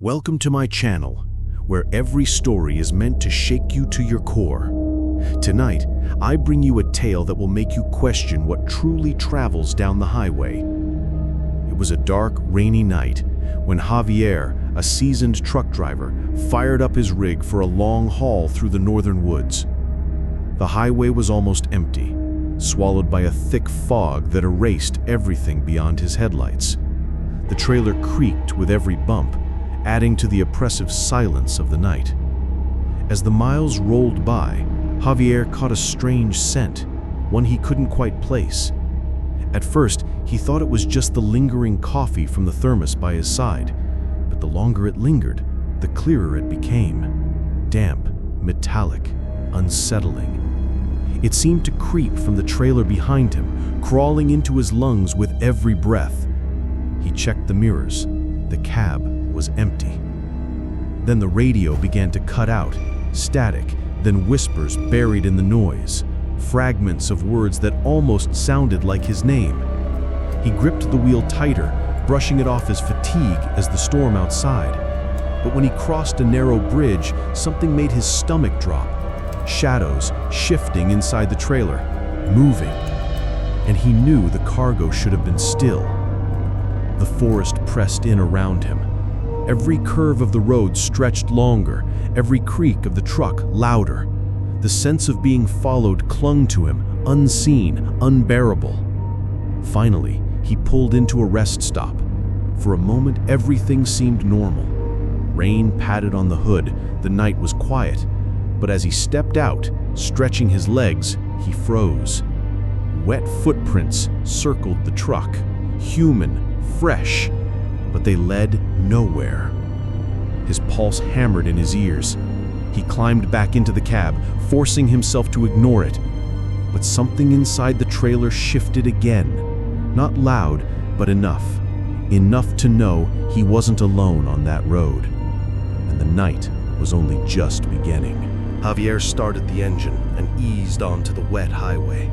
Welcome to my channel, where every story is meant to shake you to your core. Tonight, I bring you a tale that will make you question what truly travels down the highway. It was a dark, rainy night when Javier, a seasoned truck driver, fired up his rig for a long haul through the northern woods. The highway was almost empty, swallowed by a thick fog that erased everything beyond his headlights. The trailer creaked with every bump, adding to the oppressive silence of the night. As the miles rolled by, Javier caught a strange scent, one he couldn't quite place. At first, he thought it was just the lingering coffee from the thermos by his side, but the longer it lingered, the clearer it became. Damp, metallic, unsettling. It seemed to creep from the trailer behind him, crawling into his lungs with every breath. He checked the mirrors. The cab was empty. Then the radio began to cut out, static, then whispers buried in the noise, fragments of words that almost sounded like his name. He gripped the wheel tighter, brushing it off his fatigue as the storm outside. But when he crossed a narrow bridge, something made his stomach drop. Shadows shifting inside the trailer, moving. And he knew the cargo should have been still. The forest pressed in around him. Every curve of the road stretched longer, every creak of the truck louder. The sense of being followed clung to him, unseen, unbearable. Finally, he pulled into a rest stop. For a moment, everything seemed normal. Rain patted on the hood, the night was quiet. But as he stepped out, stretching his legs, he froze. Wet footprints circled the truck, human, fresh, but they led nowhere. His pulse hammered in his ears. He climbed back into the cab, forcing himself to ignore it. But something inside the trailer shifted again. Not loud, but enough. Enough to know he wasn't alone on that road. And the night was only just beginning. Javier started the engine and eased onto the wet highway.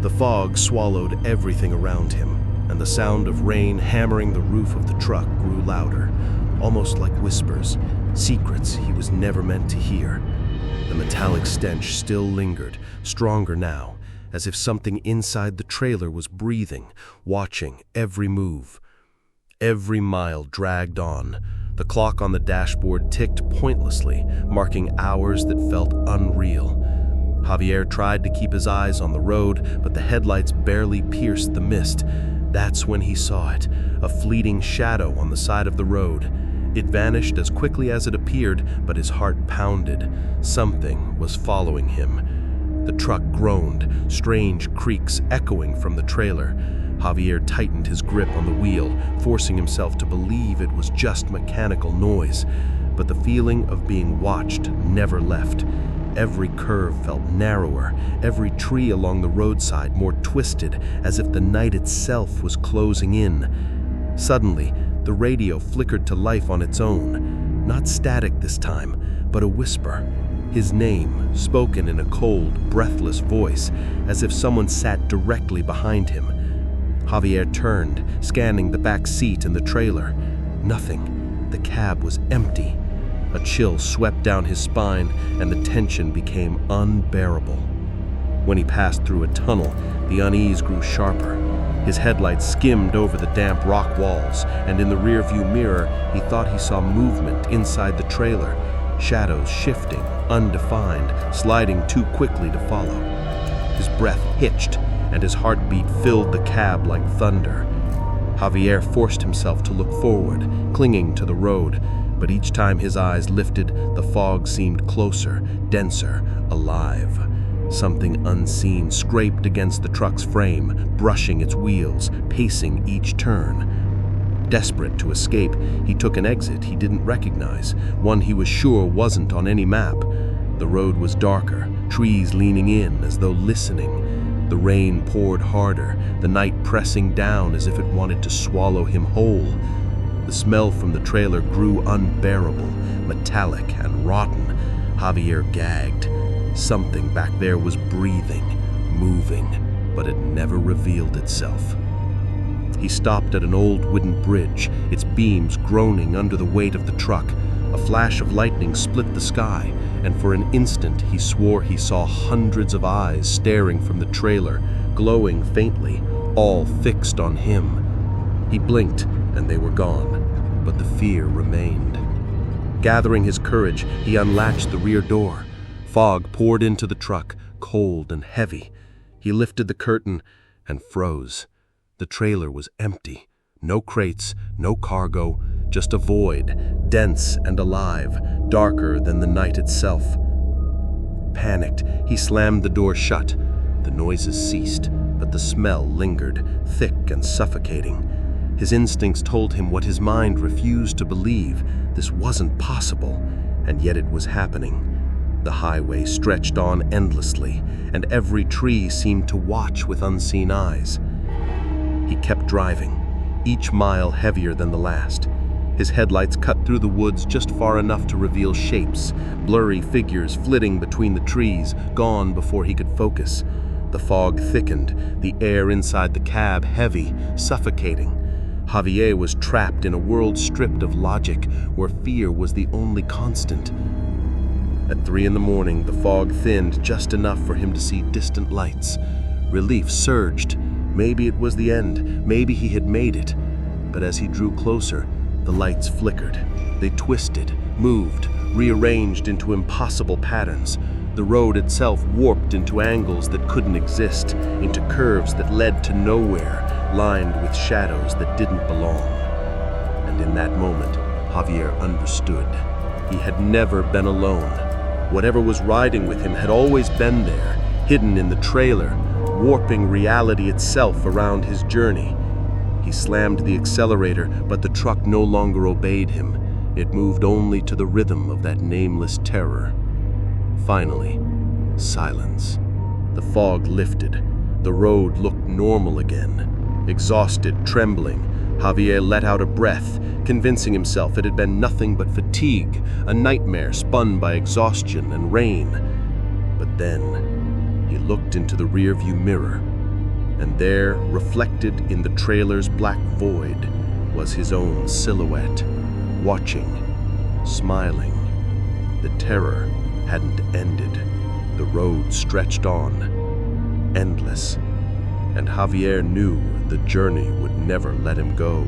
The fog swallowed everything around him, and the sound of rain hammering the roof of the truck grew louder, almost like whispers, secrets he was never meant to hear. The metallic stench still lingered, stronger now, as if something inside the trailer was breathing, watching every move. Every mile dragged on. The clock on the dashboard ticked pointlessly, marking hours that felt unreal. Javier tried to keep his eyes on the road, but the headlights barely pierced the mist. That's when he saw it, a fleeting shadow on the side of the road. It vanished as quickly as it appeared, but his heart pounded. Something was following him. The truck groaned, strange creaks echoing from the trailer. Javier tightened his grip on the wheel, forcing himself to believe it was just mechanical noise. But the feeling of being watched never left. Every curve felt narrower, every tree along the roadside more twisted, as if the night itself was closing in. Suddenly, the radio flickered to life on its own. Not static this time, but a whisper. His name, spoken in a cold, breathless voice, as if someone sat directly behind him. Javier turned, scanning the back seat and the trailer. Nothing. The cab was empty. A chill swept down his spine, and the tension became unbearable. When he passed through a tunnel, the unease grew sharper. His headlights skimmed over the damp rock walls, and in the rearview mirror, he thought he saw movement inside the trailer, shadows shifting, undefined, sliding too quickly to follow. His breath hitched, and his heartbeat filled the cab like thunder. Javier forced himself to look forward, clinging to the road. But each time his eyes lifted, the fog seemed closer, denser, alive. Something unseen scraped against the truck's frame, brushing its wheels, pacing each turn. Desperate to escape, he took an exit he didn't recognize, one he was sure wasn't on any map. The road was darker, trees leaning in as though listening. The rain poured harder, the night pressing down as if it wanted to swallow him whole. The smell from the trailer grew unbearable, metallic and rotten. Javier gagged. Something back there was breathing, moving, but it never revealed itself. He stopped at an old wooden bridge, its beams groaning under the weight of the truck. A flash of lightning split the sky, and for an instant he swore he saw hundreds of eyes staring from the trailer, glowing faintly, all fixed on him. He blinked, and they were gone, but the fear remained. Gathering his courage, he unlatched the rear door. Fog poured into the truck, cold and heavy. He lifted the curtain and froze. The trailer was empty. No crates, no cargo, just a void, dense and alive, darker than the night itself. Panicked, he slammed the door shut. The noises ceased, but the smell lingered, thick and suffocating. His instincts told him what his mind refused to believe. This wasn't possible, and yet it was happening. The highway stretched on endlessly, and every tree seemed to watch with unseen eyes. He kept driving, each mile heavier than the last. His headlights cut through the woods just far enough to reveal shapes, blurry figures flitting between the trees, gone before he could focus. The fog thickened, the air inside the cab heavy, suffocating. Javier was trapped in a world stripped of logic, where fear was the only constant. At 3 a.m, the fog thinned just enough for him to see distant lights. Relief surged. Maybe it was the end, maybe he had made it. But as he drew closer, the lights flickered. They twisted, moved, rearranged into impossible patterns. The road itself warped into angles that couldn't exist, into curves that led to nowhere, lined with shadows that didn't belong. And in that moment, Javier understood. He had never been alone. Whatever was riding with him had always been there, hidden in the trailer, warping reality itself around his journey. He slammed the accelerator, but the truck no longer obeyed him. It moved only to the rhythm of that nameless terror. Finally, silence. The fog lifted. The road looked normal again. Exhausted, trembling, Javier let out a breath, convincing himself it had been nothing but fatigue, a nightmare spun by exhaustion and rain. But then, he looked into the rearview mirror, and there, reflected in the trailer's black void, was his own silhouette, watching, smiling. The terror hadn't ended. The road stretched on, endless, and Javier knew the journey would never let him go.